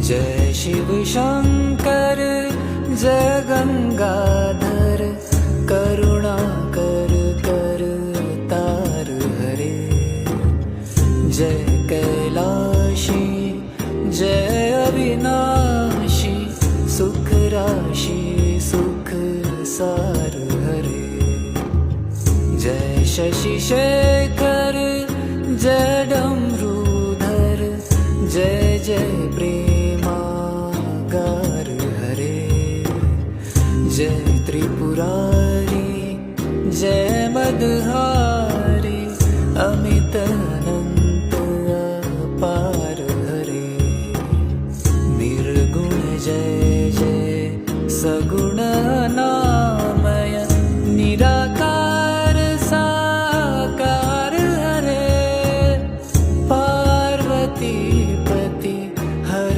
जय शिव शंकर जय गंगाधर करुणाकर कर तार हरे। जय कैलाशी जय अविनाशी सुख राशि सुख सार हरे। जय शशि शेखर जय डमरूधर जय जय प्रेमागार हरे। जय त्रिपुरारी जय मदहारी अमित अनंत अपार हरे। निर्गुण जय जय सगुण नामय निराकार साकार हरे। पार्वती पति हर